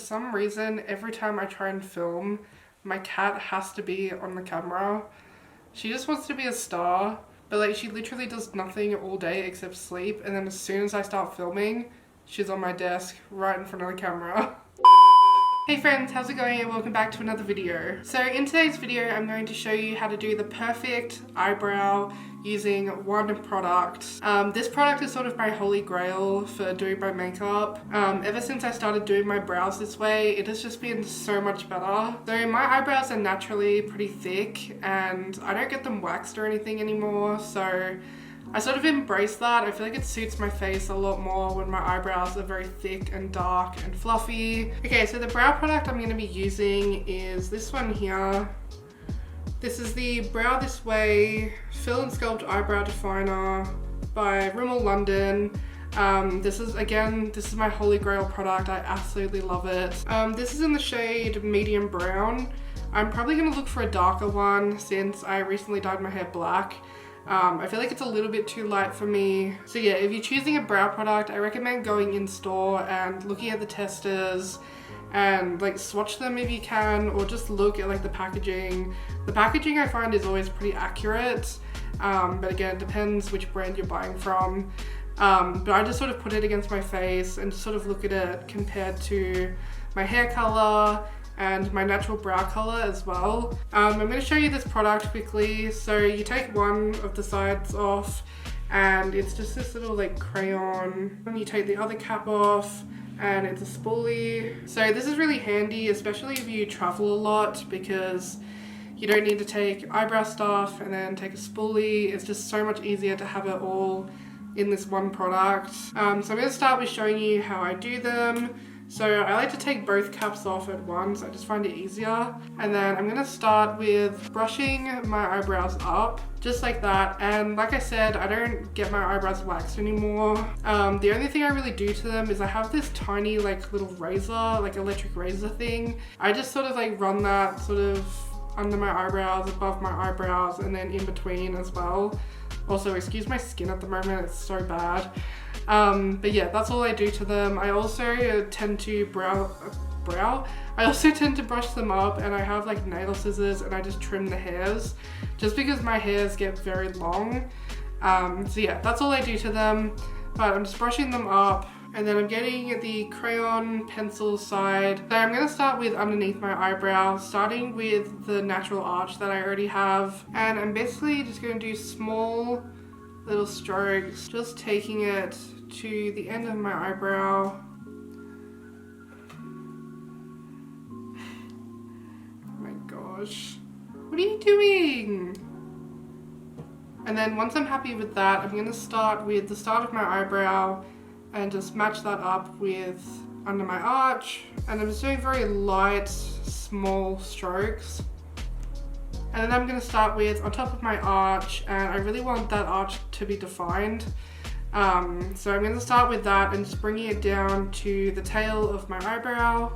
some reason, every time I try and film, my cat has to be on the camera. She just wants to be a star, but like she literally does nothing all day except sleep, and then as soon as I start filming, she's on my desk right in front of the camera. Hey friends, how's it going and welcome back to another video. So in today's video, I'm going to show you how to do the perfect eyebrow using one product. This product is sort of my holy grail for doing my makeup. Ever since I started doing my brows this way, it has just been so much better. So my eyebrows are naturally pretty thick and I don't get them waxed or anything anymore, so I sort of embrace that. I feel like it suits my face a lot more when my eyebrows are very thick and dark and fluffy. Okay, so the brow product I'm going to be using is this one here. This is the Brow This Way Fill and Sculpt Eyebrow Definer by Rimmel London. This is my holy grail product. I absolutely love it. This is in the shade medium brown. I'm probably going to look for a darker one since I recently dyed my hair black. I feel like it's a little bit too light for me. So yeah, if you're choosing a brow product, I recommend going in store and looking at the testers and like swatch them if you can, or just look at like the packaging. The packaging I find is always pretty accurate, but again, it depends which brand you're buying from. But I just sort of put it against my face and just sort of look at it compared to my hair color and my natural brow color as well. I'm going to show you this product quickly. So you take one of the sides off and it's just this little like crayon, and you take the other cap off and it's a spoolie. So this is really handy, especially if you travel a lot, because you don't need to take eyebrow stuff and then take a spoolie. It's just so much easier to have it all in this one product. So I'm going to start with showing you how I do them. So I like to take both caps off at once. I just find it easier. And then I'm going to start with brushing my eyebrows up, just like that. And like I said, I don't get my eyebrows waxed anymore. The only thing I really do to them is I have this tiny like little razor, like electric razor thing. I just sort of like run that sort of under my eyebrows, above my eyebrows, and then in between as well. Also, excuse my skin at the moment, it's so bad. But yeah, that's all I do to them. I also tend to I also tend to brush them up, and I have like nail scissors and I just trim the hairs just because my hairs get very long. So yeah, that's all I do to them, but I'm just brushing them up. And then I'm getting the crayon pencil side. So I'm going to start with underneath my eyebrow, starting with the natural arch that I already have. And I'm basically just going to do small little strokes, just taking it to the end of my eyebrow. Oh my gosh. What are you doing? And then once I'm happy with that, I'm going to start with the start of my eyebrow and just match that up with under my arch. And I'm just doing very light, small strokes. And then I'm going to start with on top of my arch, and I really want that arch to be defined. So I'm going to start with that and just bringing it down to the tail of my eyebrow.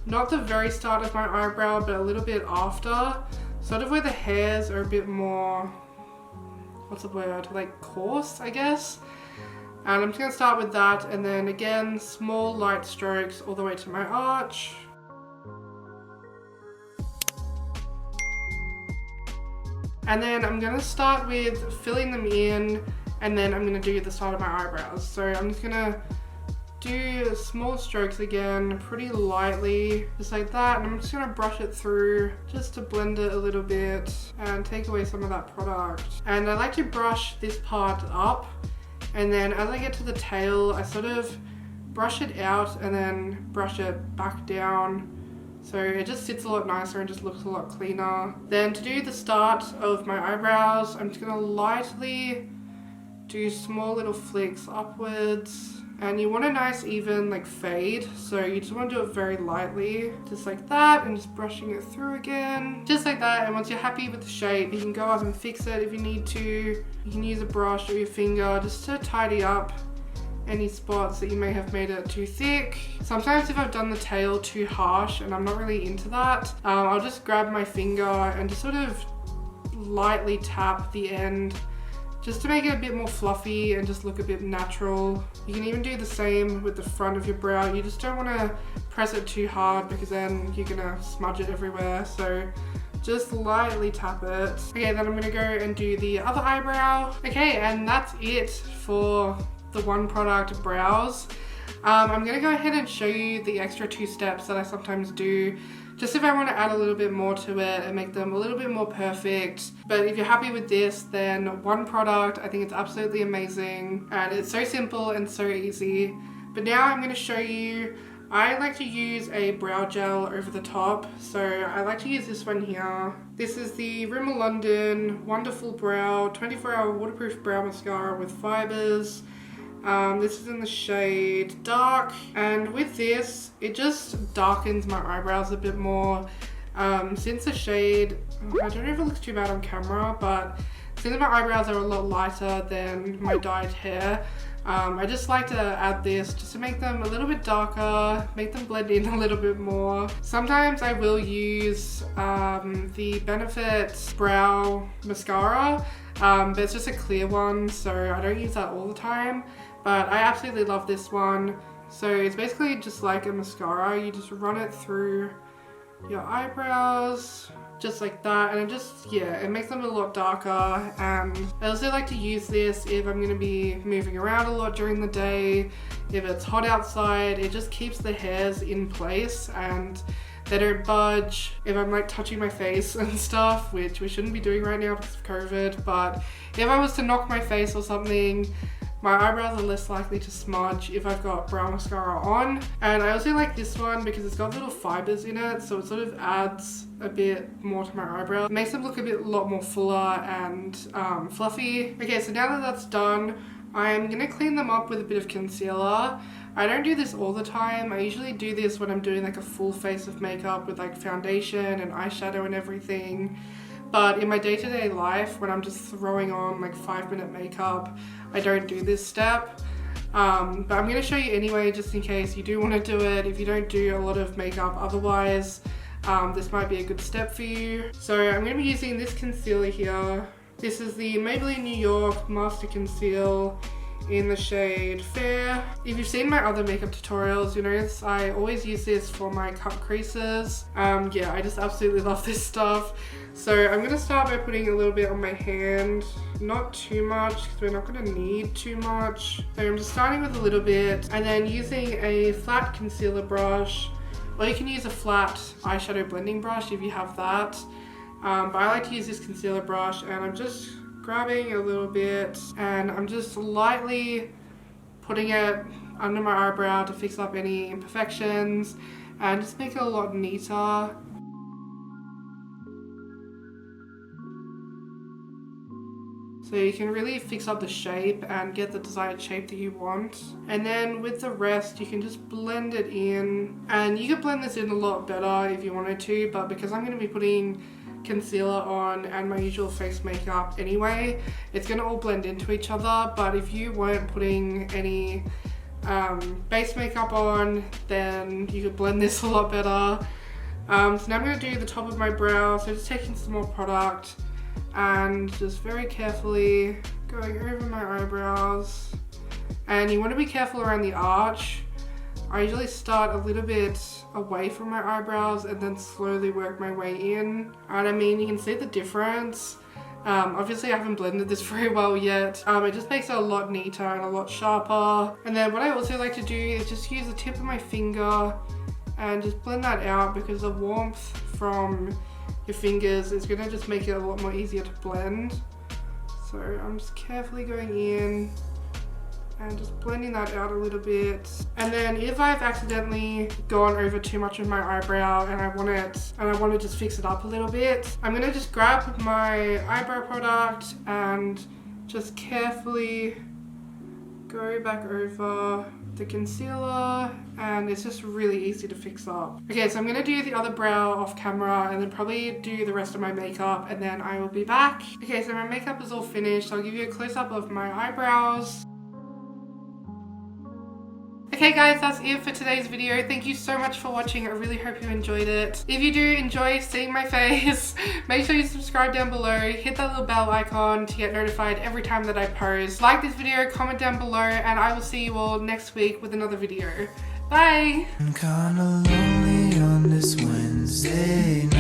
Not the very start of my eyebrow, but a little bit after. Sort of where the hairs are a bit more, what's the word, like coarse, I guess. And I'm just going to start with that, and then again, small light strokes all the way to my arch. And then I'm going to start with filling them in, and then I'm going to do the side of my eyebrows. So I'm just going to do small strokes again, pretty lightly, just like that. And I'm just going to brush it through just to blend it a little bit and take away some of that product. And I like to brush this part up, and then as I get to the tail, I sort of brush it out and then brush it back down. So it just sits a lot nicer and just looks a lot cleaner. Then to do the start of my eyebrows, I'm just going to lightly do small little flicks upwards. And you want a nice even like fade, so you just want to do it very lightly, just like that, and just brushing it through again, just like that. And once you're happy with the shape, you can go up and fix it if you need to. You can use a brush or your finger just to tidy up any spots that you may have made it too thick. Sometimes if I've done the tail too harsh and I'm not really into that, I'll just grab my finger and just sort of lightly tap the end just to make it a bit more fluffy and just look a bit natural. You can even do the same with the front of your brow. You just don't want to press it too hard because then you're gonna smudge it everywhere. So just lightly tap it. Okay, then I'm gonna go and do the other eyebrow. Okay, and that's it for the one product brows. I'm gonna go ahead and show you the extra 2 steps that I sometimes do, just if I want to add a little bit more to it and make them a little bit more perfect. But if you're happy with this, then one product, I think it's absolutely amazing. And it's so simple and so easy. But now I'm going to show you, I like to use a brow gel over the top. So I like to use this one here. This is the Rimmel London Wonderful Brow 24-hour waterproof brow mascara with fibers. This is in the shade Dark, and with this it just darkens my eyebrows a bit more. Since the shade, I don't know if it looks too bad on camera, but since my eyebrows are a lot lighter than my dyed hair, I just like to add this just to make them a little bit darker, make them blend in a little bit more. Sometimes I will use the Benefit Brow Mascara, but it's just a clear one, so I don't use that all the time. But I absolutely love this one. So it's basically just like a mascara. You just run it through your eyebrows, just like that, and it just, yeah, it makes them a lot darker. And I also like to use this if I'm going to be moving around a lot during the day. If it's hot outside, it just keeps the hairs in place and they don't budge. If I'm like touching my face and stuff, which we shouldn't be doing right now because of COVID, but if I was to knock my face or something, my eyebrows are less likely to smudge if I've got brow mascara on. And I also like this one because it's got little fibers in it, so it sort of adds a bit more to my eyebrow. It makes them look a lot more fuller and fluffy. Okay, so now that that's done, I'm gonna clean them up with a bit of concealer. I don't do this all the time. I usually do this when I'm doing like a full face of makeup with like foundation and eyeshadow and everything. But in my day-to-day life, when I'm just throwing on like 5-minute makeup, I don't do this step. But I'm going to show you anyway, just in case you do want to do it, if you don't do a lot of makeup otherwise. This might be a good step for you. So I'm going to be using this concealer here. This is the Maybelline New York Master Conceal in the shade Fair. If you've seen my other makeup tutorials, you know I always use this for my cut creases. Yeah, I just absolutely love this stuff. So I'm going to start by putting a little bit on my hand, not too much because we're not going to need too much. So I'm just starting with a little bit and then using a flat concealer brush, or you can use a flat eyeshadow blending brush if you have that. But I like to use this concealer brush, and I'm just grabbing a little bit and I'm just lightly putting it under my eyebrow to fix up any imperfections and just make it a lot neater. So you can really fix up the shape and get the desired shape that you want. And then with the rest, you can just blend it in. And you could blend this in a lot better if you wanted to, but because I'm going to be putting concealer on and my usual face makeup anyway, it's going to all blend into each other. But if you weren't putting any base makeup on, then you could blend this a lot better. So now I'm going to do the top of my brow. So just taking some more product and just very carefully going over my eyebrows. And you want to be careful around the arch. I usually start a little bit away from my eyebrows and then slowly work my way in. And I mean, you can see the difference. Obviously I haven't blended this very well yet. It just makes it a lot neater and a lot sharper. And then what I also like to do is just use the tip of my finger and just blend that out, because the warmth from your fingers is going to just make it a lot more easier to blend. So I'm just carefully going in and just blending that out a little bit. And then if I've accidentally gone over too much of my eyebrow and I want to just fix it up a little bit, I'm going to just grab my eyebrow product and just carefully go back over the concealer, and it's just really easy to fix up. Okay, so I'm going to do the other brow off camera and then probably do the rest of my makeup, and then I will be back. Okay, so my makeup is all finished. I'll give you a close-up of my eyebrows. Okay guys, that's it for today's video. Thank you so much for watching. I really hope you enjoyed it. If you do enjoy seeing my face, make sure you subscribe down below, hit that little bell icon to get notified every time that I post. Like this video, comment down below, and I will see you all next week with another video. Bye! I'm kinda lonely on this Wednesday night.